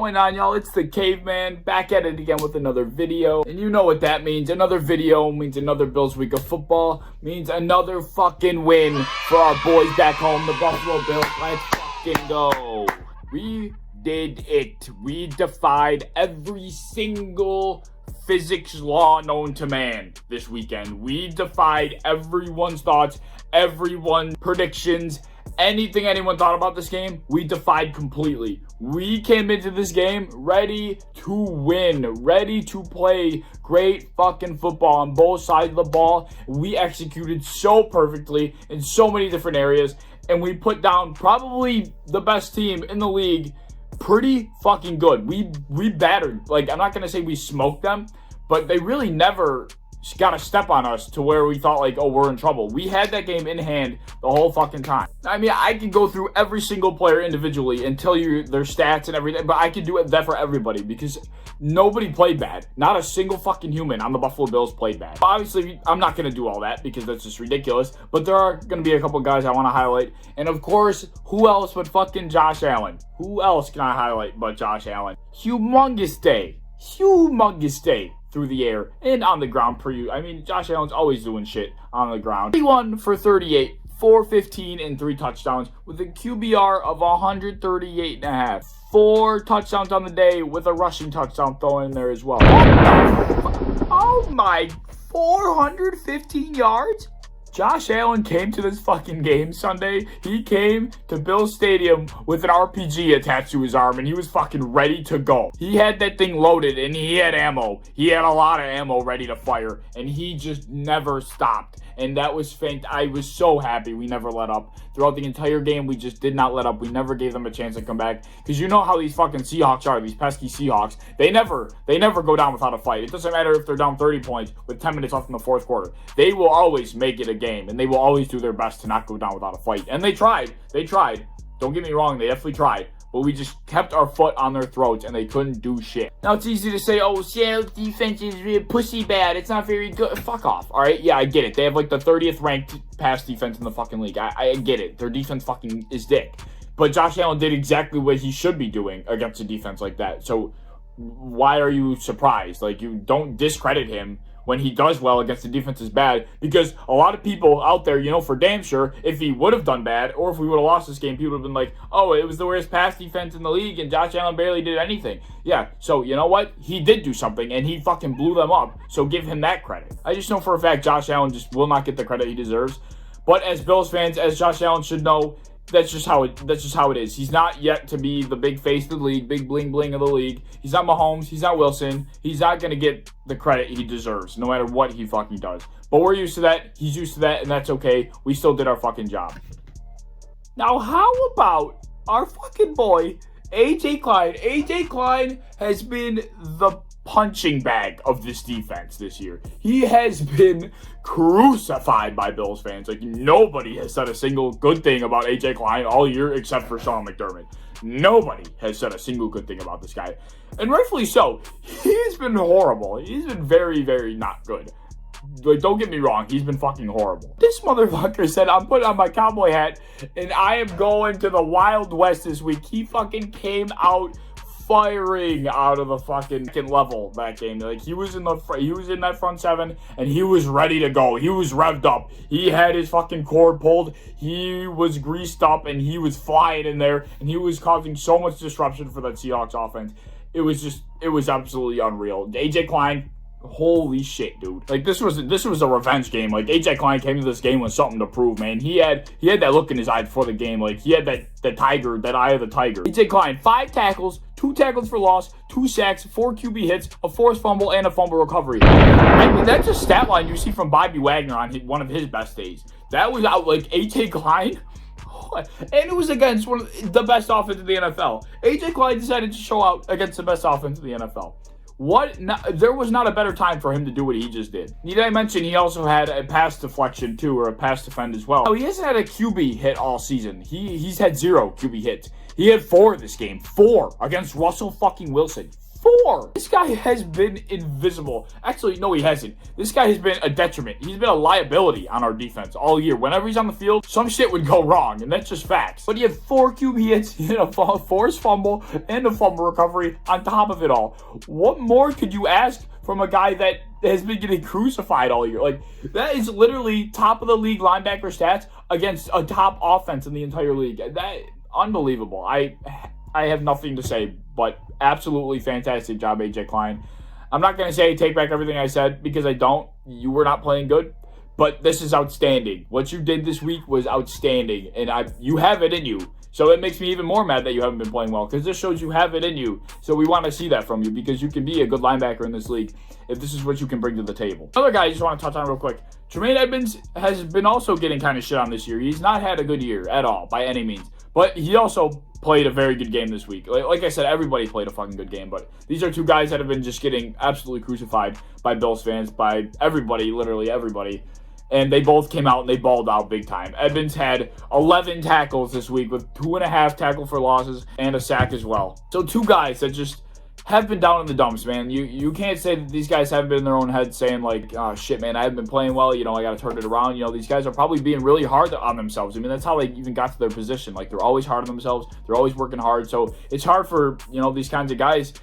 going on, y'all? It's the Caveman back at it again with another video. And you know what that means. Another video means another Bills week of football. Means another fucking win for our boys back home, the Buffalo Bills. Let's fucking go. We did it. We defied every single physics law known to man this weekend. We defied everyone's thoughts, everyone's predictions. Anything anyone thought about this game, we defied completely. We came into this game ready to win, ready to play great fucking football on both sides of the ball. We executed so perfectly in so many different areas, and we put down probably the best team in the league pretty fucking good. We battered, like, I'm not going to say we smoked them, but they really never got a step on us to where we thought like, oh, we're in trouble. We had that game in hand the whole fucking time. I mean, I can go through every single player individually and tell you their stats and everything, but I can do that for everybody because nobody played bad. Not a single fucking human on the Buffalo Bills played bad. Obviously, I'm not going to do all that because that's just ridiculous, but there are going to be a couple guys I want to highlight. And of course, who else but fucking Josh Allen? Who else can I highlight but Josh Allen? Humongous day through the air and on the ground per you. I mean, Josh Allen's always doing shit on the ground. 31 for 38, 415 and 3 touchdowns with a QBR of 138.5. 4 touchdowns on the day with a rushing touchdown thrown in there as well. Oh my, 415 yards? Josh Allen came to this fucking game Sunday. He came to Bills Stadium with an RPG attached to his arm, and he was fucking ready to go. He had that thing loaded, and he had ammo. He had a lot of ammo ready to fire, and he just never stopped. And that was fantastic. I was so happy we never let up. Throughout the entire game, we just did not let up. We never gave them a chance to come back. Because you know how these fucking Seahawks are, these pesky Seahawks. They never go down without a fight. It doesn't matter if they're down 30 points with 10 minutes left in the fourth quarter. They will always make it a game, and they will always do their best to not go down without a fight. And they tried. Don't get me wrong, they definitely tried. But we just kept our foot on their throats, and they couldn't do shit. Now, it's easy to say, oh, Seattle's defense is really pussy bad. It's not very good. Fuck off, all right? Yeah, I get it. They have, like, the 30th ranked pass defense in the fucking league. I get it. Their defense fucking is dick. But Josh Allen did exactly what he should be doing against a defense like that. So why are you surprised? Like, you don't discredit him when he does well against the defense is bad, because a lot of people out there, you know, for damn sure, if he would have done bad or if we would have lost this game, people would have been like, oh, it was the worst pass defense in the league and Josh Allen barely did anything. Yeah, so you know what? He did do something and he fucking blew them up, so give him that credit. I just know for a fact Josh Allen just will not get the credit he deserves. But as Bills fans, as Josh Allen should know, that's just how it is. He's not yet to be the big face of the league, big bling bling of the league. He's not Mahomes. He's not Wilson. He's not going to get the credit he deserves, no matter what he fucking does. But we're used to that. He's used to that, and that's okay. We still did our fucking job. Now, how about our fucking boy, AJ Klein? AJ Klein has been the punching bag of this defense this year. He has been crucified by Bills fans. Like, nobody has said a single good thing about AJ Klein all year except for Sean McDermott. Nobody has said a single good thing about this guy. And rightfully so. He's been horrible. He's been very, very not good. Like, don't get me wrong, he's been fucking horrible. This motherfucker said, I'm putting on my cowboy hat and I am going to the Wild West this week. He fucking came out firing out of the fucking level that game. Like, he was in that front seven and he was ready to go. He was revved up. He had his fucking cord pulled. He was greased up and he was flying in there and he was causing so much disruption for that Seahawks offense. It was absolutely unreal. AJ Klein, holy shit, dude. Like, this was a revenge game. Like, AJ Klein came to this game with something to prove, man. He had that look in his eye before the game. Like, he had that eye of the tiger. AJ Klein, 5 tackles, 2 tackles for loss, 2 sacks, 4 QB hits, a forced fumble, and a fumble recovery. I mean, that's a stat line you see from Bobby Wagner on one of his best days. That was out, like, AJ Klein. And it was against one of the best offense in the NFL. AJ Klein decided to show out against the best offense in the NFL. There was not a better time for him to do what he just did. Did I mention he also had a pass deflection too, or a pass defend as well? Oh, he hasn't had a QB hit all season. He's had 0 QB hits. He had 4 this game. 4 against Russell fucking Wilson. 4 4. This guy has been invisible. Actually, no, he hasn't. This guy has been a detriment. He's been a liability on our defense all year. Whenever he's on the field, some shit would go wrong, and that's just facts. But he had 4 QB hits, he had a forced fumble, and a fumble recovery on top of it all. What more could you ask from a guy that has been getting crucified all year? Like, that is literally top of the league linebacker stats against a top offense in the entire league. That unbelievable. I have nothing to say, but absolutely fantastic job, AJ Klein. I'm not going to say take back everything I said, because I don't. You were not playing good, but this is outstanding. What you did this week was outstanding, and you have it in you. So it makes me even more mad that you haven't been playing well, because this shows you have it in you. So we want to see that from you, because you can be a good linebacker in this league if this is what you can bring to the table. Another guy I just want to touch on real quick. Tremaine Edmonds has been also getting kind of shit on this year. He's not had a good year at all, by any means. But he also played a very good game this week. Like I said, everybody played a fucking good game, but these are two guys that have been just getting absolutely crucified by Bills fans, by everybody, literally everybody. And they both came out and they balled out big time. Edmonds had 11 tackles this week with 2.5 tackle for losses and a sack as well. So two guys that just have been down in the dumps, man. You can't say that these guys haven't been in their own head saying like, oh shit, man, I haven't been playing well. You know, I got to turn it around. You know, these guys are probably being really hard on themselves. I mean, that's how they even got to their position. Like, they're always hard on themselves. They're always working hard. So it's hard for, you know, these kinds of guys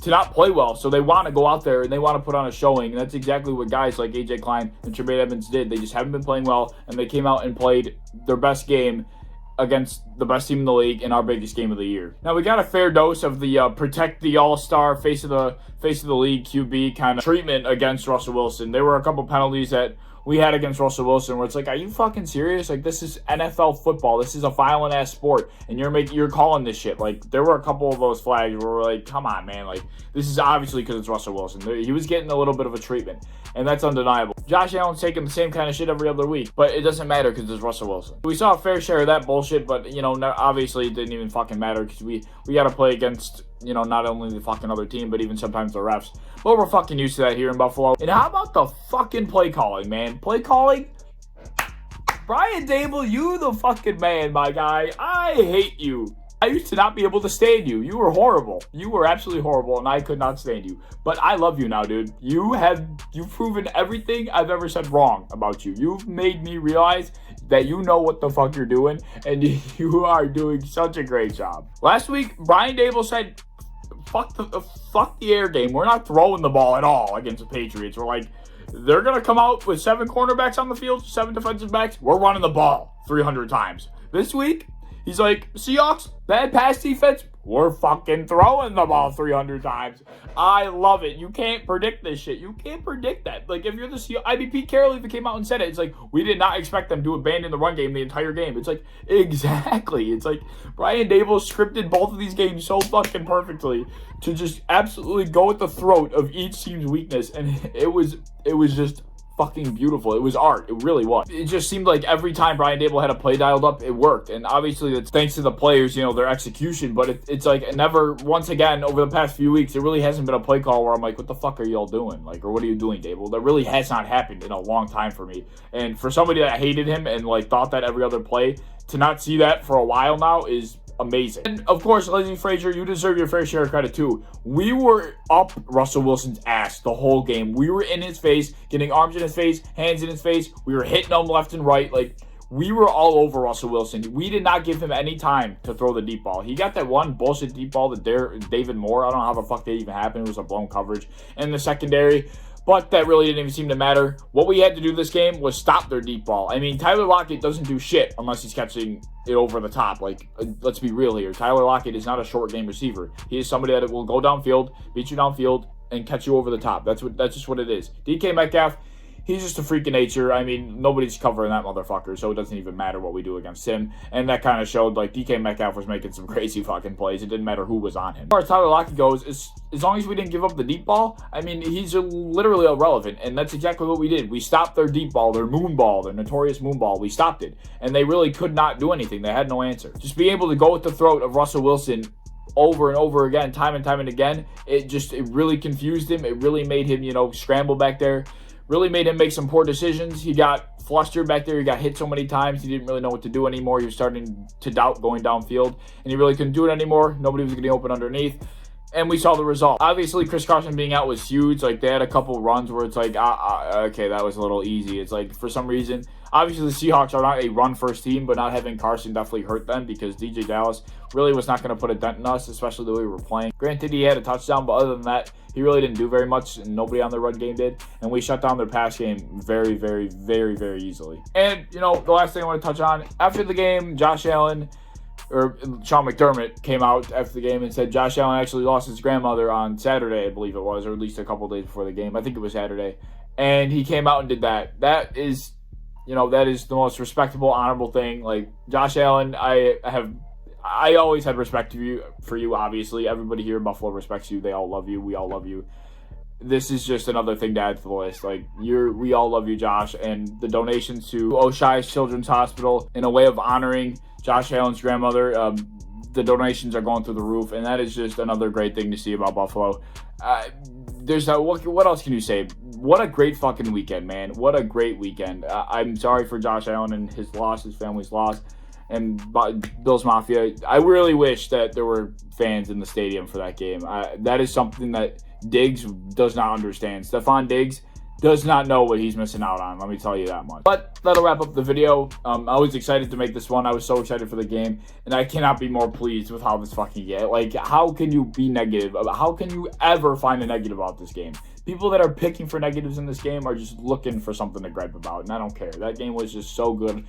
to not play well. So they want to go out there and they want to put on a showing. And that's exactly what guys like AJ Klein and Tremaine Edmonds did. They just haven't been playing well, and they came out and played their best game against the best team in the league in our biggest game of the year. Now, we got a fair dose of the protect the all-star face of the league QB kind of treatment against Russell Wilson. There were a couple penalties that we had against Russell Wilson where it's like, are you fucking serious? Like, this is NFL football. This is a violent ass sport, and you're calling this shit. Like, there were a couple of those flags where we're like, come on, man. Like, this is obviously because it's Russell Wilson. He was getting a little bit of a treatment, and that's undeniable. Josh Allen's taking the same kind of shit every other week, but it doesn't matter because it's Russell Wilson. We saw a fair share of that bullshit, but, you know, obviously it didn't even fucking matter because we got to play against, you know, not only the fucking other team, but even sometimes the refs. But we're fucking used to that here in Buffalo. And how about the fucking play calling, man? Play calling? Brian Dable, you the fucking man, my guy. I hate you. I used to not be able to stand you. You were horrible. You were absolutely horrible, and I could not stand you. But I love you now, dude. You've proven everything I've ever said wrong about you. You've made me realize that you know what the fuck you're doing, and you are doing such a great job. Last week, Brian Dable said, fuck the air game. We're not throwing the ball at all against the Patriots. We're like, they're going to come out with 7 cornerbacks on the field, 7 defensive backs. We're running the ball 300 times. This week, he's like, Seahawks, bad pass defense. We're fucking throwing the ball 300 times. I love it. You can't predict this shit. You can't predict that. Like, if you're the Seahawks, I mean, Pete Carroll even came out and said it. It's like, we did not expect them to abandon the run game the entire game. It's like, exactly. It's like, Brian Dable scripted both of these games so fucking perfectly to just absolutely go at the throat of each team's weakness. And it was just fucking beautiful. It was art. It really was. It just seemed like every time Brian Dable had a play dialed up, it worked. And obviously that's thanks to the players, you know, their execution. But it's like never, once again, over the past few weeks, there really hasn't been a play call where I'm like, what the fuck are y'all doing? Like, or what are you doing, Dable? That really has not happened in a long time for me. And for somebody that hated him and like thought that every other play, to not see that for a while now is amazing. And of course, Leslie Frazier, you deserve your fair share of credit too. We were up Russell Wilson's ass the whole game. We were in his face, getting arms in his face, hands in his face. We were hitting him left and right. Like, we were all over Russell Wilson. We did not give him any time to throw the deep ball. He got that one bullshit deep ball to David Moore. I don't know how the fuck that even happened. It was a blown coverage in the secondary. But that really didn't even seem to matter. What we had to do this game was stop their deep ball. I mean, Tyler Lockett doesn't do shit unless he's catching it over the top. Like, let's be real here. Tyler Lockett is not a short game receiver. He is somebody that will go downfield, beat you downfield, and catch you over the top. That's just what it is. DK Metcalf, he's just a freak of nature. I mean, nobody's covering that motherfucker, so it doesn't even matter what we do against him. And that kind of showed, like, DK Metcalf was making some crazy fucking plays. It didn't matter who was on him. As far as Tyler Lockett goes, as long as we didn't give up the deep ball, I mean, he's literally irrelevant. And that's exactly what we did. We stopped their deep ball, their moon ball, their notorious moon ball. We stopped it. And they really could not do anything. They had no answer. Just being able to go at the throat of Russell Wilson over and over again, time and time and again, it really confused him. It really made him, you know, scramble back there. Really made him make some poor decisions. He got flustered back there. He got hit so many times. He didn't really know what to do anymore. He was starting to doubt going downfield, and he really couldn't do it anymore. Nobody was getting open underneath. And we saw the result. Obviously, Chris Carson being out was huge. Like, they had a couple runs where it's like, okay, that was a little easy. It's like, for some reason, obviously the Seahawks are not a run-first team, but not having Carson definitely hurt them because DJ Dallas really was not going to put a dent in us, especially the way we were playing. Granted, he had a touchdown, but other than that, he really didn't do very much, and nobody on the run game did. And we shut down their pass game very, very, very, very easily. And, you know, the last thing I want to touch on, after the game, Josh Allen, or Sean McDermott, came out after the game and said Josh Allen actually lost his grandmother on Saturday, I believe it was, or at least a couple days before the game. I think it was Saturday. And he came out and did that. That is, you know, that is the most respectable, honorable thing. Like, Josh Allen, I always had respect for you, obviously. Everybody here in Buffalo respects you. They all love you. We all love you. This is just another thing to add to the list. Like, we all love you, Josh. And the donations to Oshai's Children's Hospital in a way of honoring Josh Allen's grandmother, the donations are going through the roof, and that is just another great thing to see about Buffalo. What else can you say? What a great fucking weekend, man. What a great weekend. I'm sorry for Josh Allen and his loss, his family's loss, and Bills Mafia. I really wish that there were fans in the stadium for that game. That is something that Diggs does not understand. Stephon Diggs does not know what he's missing out on, let me tell you that much. But that'll wrap up the video. I was excited to make this one. I was so excited for the game, and I cannot be more pleased with how this fucking game. Like, how can you be negative? How can you ever find a negative about this game? People that are picking for negatives in this game are just looking for something to gripe about, and I don't care. That game was just so good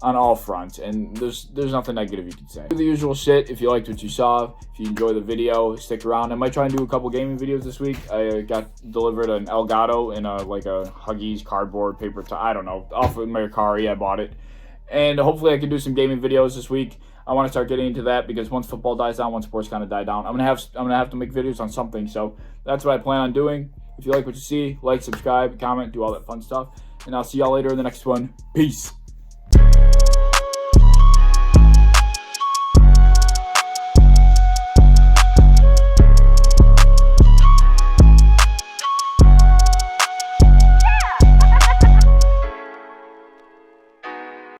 on all fronts, and there's nothing negative you can say. Do the usual shit. If you liked what you saw, if you enjoy the video, stick around. I might try and do a couple gaming videos this week. I got delivered an Elgato in a Huggies cardboard paper I don't know, off of Mercari. I bought it, and hopefully I can do some gaming videos this week. I want to start getting into that because once football dies down, once sports kind of die down, I'm gonna have to make videos on something. So that's what I plan on doing. If you like what you see, like, subscribe, comment, do all that fun stuff, and I'll see y'all later in the next one. Peace.